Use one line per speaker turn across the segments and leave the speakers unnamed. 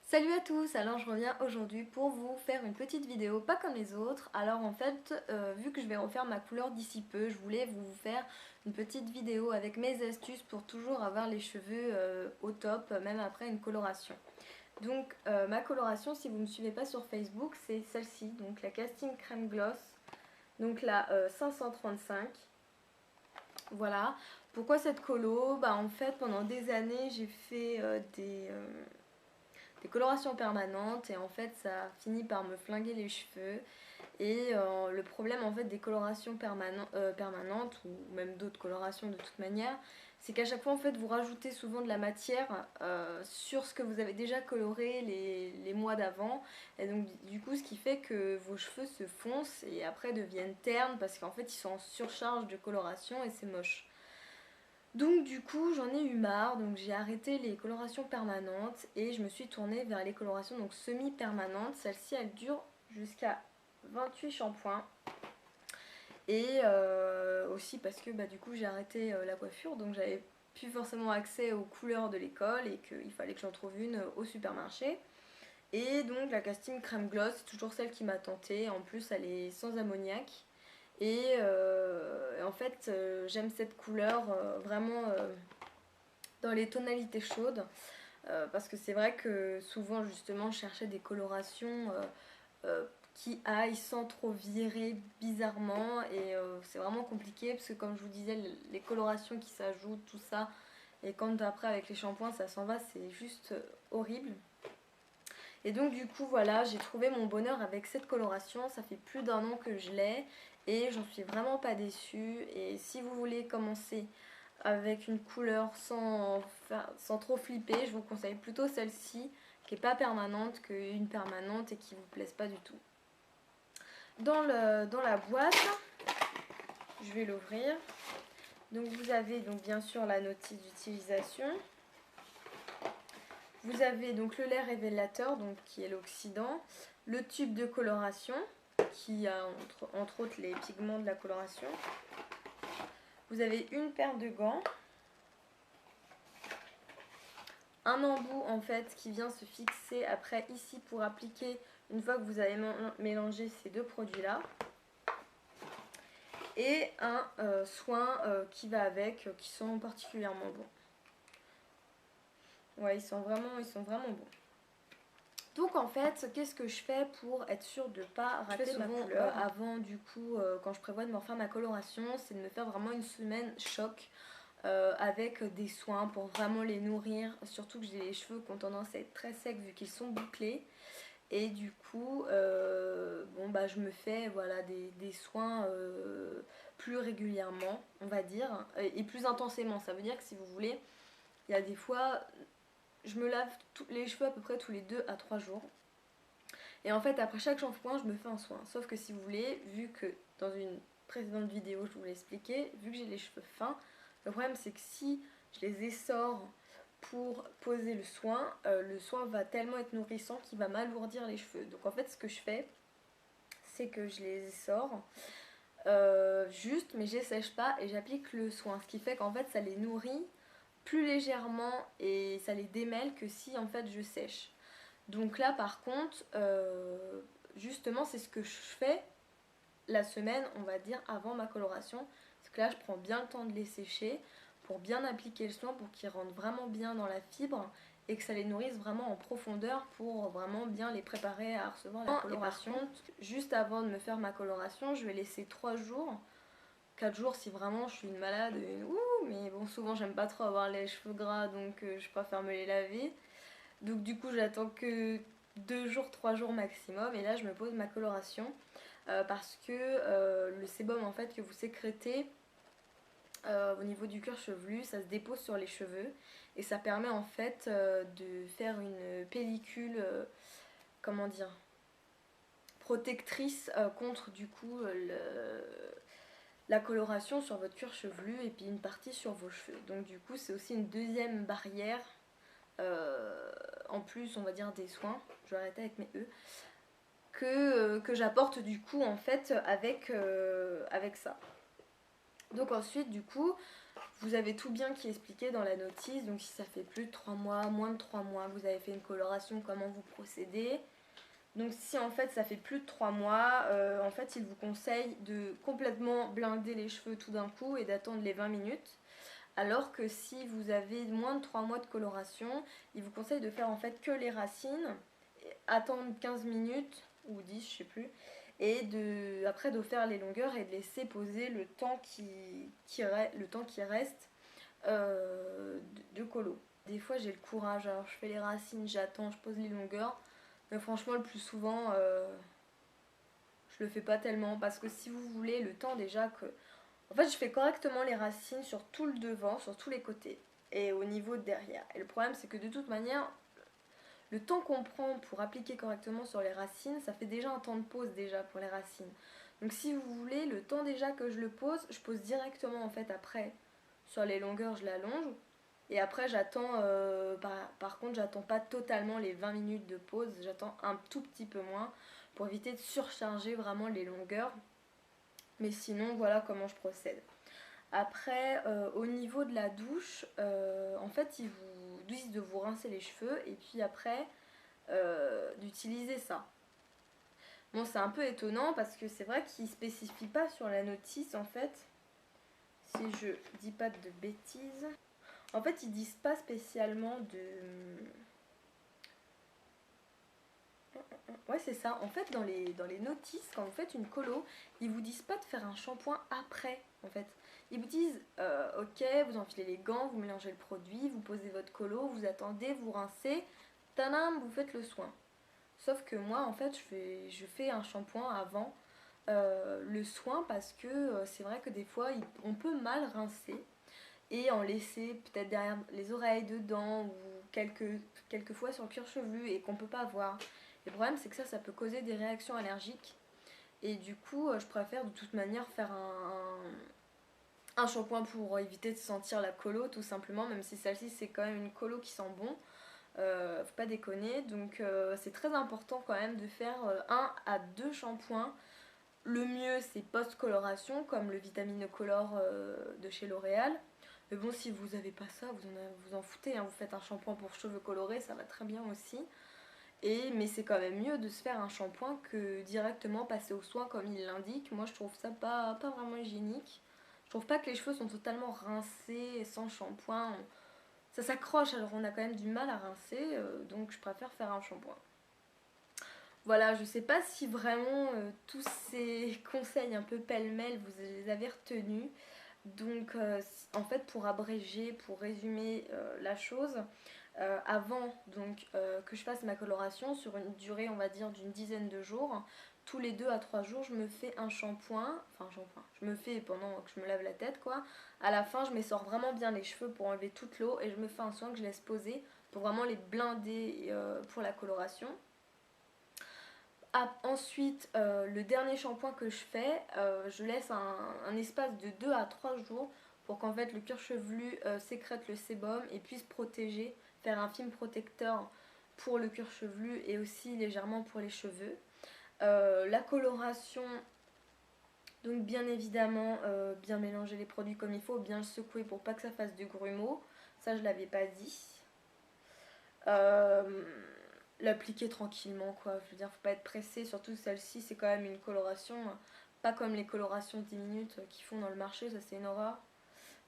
Salut à tous, alors je reviens aujourd'hui pour vous faire une petite vidéo pas comme les autres. Alors en fait, vu que je vais refaire ma couleur d'ici peu, je voulais vous faire une petite vidéo avec mes astuces pour toujours avoir les cheveux au top, même après une coloration. Donc ma coloration, si vous ne me suivez pas sur Facebook, c'est celle-ci, donc la Casting Crème Gloss, donc la 535. Voilà. Pourquoi cette colo? Bah en fait pendant des années j'ai fait des colorations permanentes et en fait ça a fini par me flinguer les cheveux et le problème en fait des colorations permanentes ou même d'autres colorations de toute manière, c'est qu'à chaque fois en fait vous rajoutez souvent de la matière sur ce que vous avez déjà coloré les mois d'avant, et donc du coup ce qui fait que vos cheveux se foncent et après deviennent ternes parce qu'en fait ils sont en surcharge de coloration et c'est moche. Donc du coup j'en ai eu marre, donc j'ai arrêté les colorations permanentes et je me suis tournée vers les colorations donc semi-permanentes. Celle-ci elle dure jusqu'à 28 shampoings. Et aussi parce que du coup j'ai arrêté la coiffure, donc j'avais plus forcément accès aux couleurs de l'école et qu'il fallait que j'en trouve une au supermarché. Et donc la Casting Crème Gloss, c'est toujours celle qui m'a tentée. En plus elle est sans ammoniac. Et en fait j'aime cette couleur vraiment dans les tonalités chaudes. Parce que c'est vrai que souvent justement je cherchais des colorations qui aillent sans trop virer bizarrement. Et c'est vraiment compliqué parce que comme je vous disais, les colorations qui s'ajoutent, tout ça, et quand après avec les shampoings ça s'en va, c'est juste horrible. Et donc du coup voilà, j'ai trouvé mon bonheur avec cette coloration. Ça fait plus d'un an que je l'ai et j'en suis vraiment pas déçue. Et si vous voulez commencer avec une couleur sans trop flipper, je vous conseille plutôt celle-ci qui n'est pas permanente qu'une permanente et qui vous plaise pas du tout. Dans la boîte, je vais l'ouvrir. Donc vous avez donc bien sûr la notice d'utilisation. Vous avez donc le lait révélateur, donc qui est l'oxydant, le tube de coloration qui a entre autres les pigments de la coloration. Vous avez une paire de gants, un embout en fait qui vient se fixer après ici pour appliquer une fois que vous avez mélangé ces deux produits là, et un soin qui va avec, qui sont particulièrement bons. Ouais, ils sont vraiment bons. Donc en fait, qu'est-ce que je fais pour être sûre de ne pas rater ma couleur avant du coup, quand je prévois de me refaire ma coloration, c'est de me faire vraiment une semaine choc avec des soins pour vraiment les nourrir. Surtout que j'ai les cheveux qui ont tendance à être très secs vu qu'ils sont bouclés. Et du coup, je me fais voilà, des soins plus régulièrement, on va dire, et plus intensément. Ça veut dire que si vous voulez, il y a des fois, je me lave les cheveux à peu près tous les 2 à 3 jours. Et en fait, après chaque shampoing, je me fais un soin. Sauf que si vous voulez, vu que dans une précédente vidéo, je vous l'ai expliqué, vu que j'ai les cheveux fins, le problème c'est que si je les essore pour poser le soin va tellement être nourrissant qu'il va m'alourdir les cheveux. Donc en fait, ce que je fais, c'est que je les essore juste, mais je les sèche pas et j'applique le soin. Ce qui fait qu'en fait, ça les nourrit plus légèrement et ça les démêle que si en fait je sèche. Donc là par contre, justement c'est ce que je fais la semaine on va dire avant ma coloration. Parce que là je prends bien le temps de les sécher pour bien appliquer le soin, pour qu'ils rentrent vraiment bien dans la fibre et que ça les nourrisse vraiment en profondeur pour vraiment bien les préparer à recevoir la coloration. Et par contre, juste avant de me faire ma coloration, je vais laisser 3 jours. 4 jours si vraiment je suis une malade, mais bon souvent j'aime pas trop avoir les cheveux gras donc je préfère me les laver. Donc du coup j'attends que 2 jours, 3 jours maximum et là je me pose ma coloration parce que le sébum en fait que vous sécrétez au niveau du cuir chevelu, ça se dépose sur les cheveux et ça permet en fait de faire une pellicule, comment dire, protectrice contre du coup la coloration sur votre cuir chevelu et puis une partie sur vos cheveux. Donc du coup c'est aussi une deuxième barrière en plus on va dire des soins, je vais arrêter avec mes E, que j'apporte du coup en fait avec ça. Donc ensuite du coup Vous avez tout bien qui est expliqué dans la notice, donc si ça fait plus de 3 mois, moins de 3 mois, vous avez fait une coloration, comment vous procédez. Donc si en fait ça fait plus de 3 mois, en fait il vous conseille de complètement blinder les cheveux tout d'un coup et d'attendre les 20 minutes. Alors que si vous avez moins de 3 mois de coloration, il vous conseille de faire en fait que les racines, attendre 15 minutes ou 10 je sais plus, et après de faire les longueurs et de laisser poser le temps qui reste de colo. Des fois j'ai le courage, alors je fais les racines, j'attends, je pose les longueurs, mais franchement le plus souvent je le fais pas tellement parce que si vous voulez le temps déjà que... En fait je fais correctement les racines sur tout le devant, sur tous les côtés et au niveau de derrière. Et le problème c'est que de toute manière, le temps qu'on prend pour appliquer correctement sur les racines, ça fait déjà un temps de pause déjà pour les racines. Donc si vous voulez, le temps déjà que je pose directement en fait après. Sur les longueurs, je l'allonge. Et après, j'attends, par contre, j'attends pas totalement les 20 minutes de pause, j'attends un tout petit peu moins pour éviter de surcharger vraiment les longueurs. Mais sinon, voilà comment je procède. Après, au niveau de la douche, en fait, ils vous disent de vous rincer les cheveux et puis après, d'utiliser ça. Bon, c'est un peu étonnant parce que c'est vrai qu'ils ne spécifient pas sur la notice en fait, si je dis pas de bêtises. En fait, ils disent pas spécialement de... Ouais, c'est ça. En fait, dans les notices, quand vous faites une colo, ils vous disent pas de faire un shampoing après, en fait. Ils vous disent, ok, vous enfilez les gants, vous mélangez le produit, vous posez votre colo, vous attendez, vous rincez, tadam, vous faites le soin. Sauf que moi, en fait, je fais un shampoing avant le soin parce que c'est vrai que des fois, on peut mal rincer et en laisser peut-être derrière les oreilles, dedans ou quelques fois sur le cuir chevelu et qu'on peut pas voir. Le problème, c'est que ça peut causer des réactions allergiques. Et du coup, je préfère de toute manière faire un shampoing pour éviter de sentir la colo, tout simplement, même si celle-ci, c'est quand même une colo qui sent bon. Faut pas déconner. Donc, c'est très important quand même de faire 1 à 2 shampoings. Le mieux, c'est post-coloration, comme le Vitaminocolor de chez L'Oréal. Mais bon, si vous n'avez pas ça, vous en foutez, hein. Vous faites un shampoing pour cheveux colorés, ça va très bien aussi. Mais c'est quand même mieux de se faire un shampoing que directement passer au soin comme il l'indique. Moi je trouve ça pas vraiment hygiénique. Je trouve pas que les cheveux sont totalement rincés sans shampoing. Ça s'accroche alors on a quand même du mal à rincer, donc je préfère faire un shampoing. Voilà, je sais pas si vraiment tous ces conseils un peu pêle-mêle vous les avez retenus. Donc en fait pour abréger, pour résumer la chose, avant donc que je fasse ma coloration sur une durée on va dire d'une dizaine de jours, tous les 2 à 3 jours je me fais un shampoing, je me fais pendant que je me lave la tête quoi. À la fin je m'essore vraiment bien les cheveux pour enlever toute l'eau et je me fais un soin que je laisse poser pour vraiment les blinder pour la coloration. Ensuite, le dernier shampoing que je fais, je laisse un espace de 2 à 3 jours pour qu'en fait le cuir chevelu sécrète le sébum et puisse protéger, faire un film protecteur pour le cuir chevelu et aussi légèrement pour les cheveux. La coloration, donc bien évidemment, bien mélanger les produits comme il faut, bien le secouer pour pas que ça fasse de grumeaux. Ça, je l'avais pas dit. L'appliquer tranquillement quoi, je veux dire faut pas être pressé, surtout celle-ci c'est quand même une coloration pas comme les colorations 10 minutes qu'ils font dans le marché, ça c'est une horreur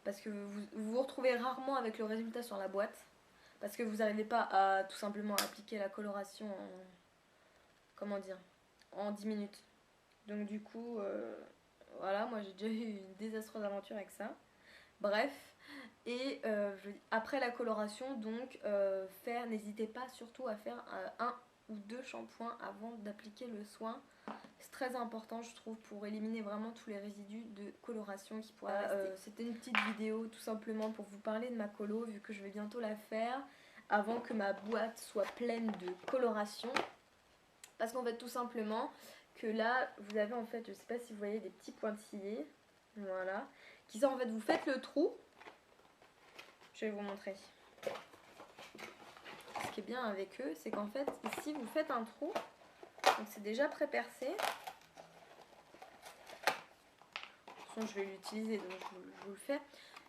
parce que vous retrouvez rarement avec le résultat sur la boîte parce que vous n'arrivez pas à tout simplement appliquer la coloration en 10 minutes. Donc du coup voilà, moi j'ai déjà eu une désastreuse aventure avec ça. Bref, et après la coloration, donc n'hésitez pas surtout à faire 1 ou 2 shampoings avant d'appliquer le soin. C'est très important je trouve pour éliminer vraiment tous les résidus de coloration qui pourraient rester. C'était une petite vidéo tout simplement pour vous parler de ma colo vu que je vais bientôt la faire avant que ma boîte soit pleine de coloration. Parce qu'en fait tout simplement que là vous avez en fait, je sais pas si vous voyez des petits pointillés, voilà, qui sont en fait, vous faites le trou. Je vais vous montrer. Ce qui est bien avec eux, c'est qu'en fait, ici, vous faites un trou. Donc, c'est déjà pré-percé. De toute façon, je vais l'utiliser, donc je vous le fais.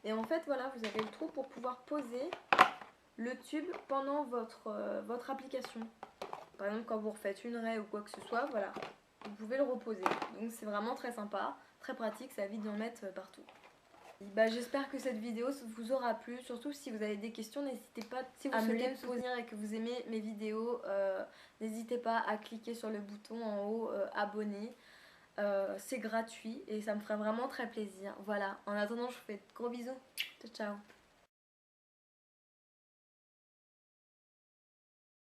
Et en fait voilà, vous avez le trou pour pouvoir poser le tube pendant votre application. Par exemple quand vous refaites une raie ou quoi que ce soit, voilà, vous pouvez le reposer. Donc c'est vraiment très sympa, très pratique, ça évite d'en mettre partout. Bah, j'espère que cette vidéo vous aura plu, surtout si vous avez des questions, n'hésitez pas si vous souhaitez me soutenir et que vous aimez mes vidéos, n'hésitez pas à cliquer sur le bouton en haut abonner, c'est gratuit et ça me ferait vraiment très plaisir. Voilà, en attendant je vous fais de gros bisous, ciao ciao.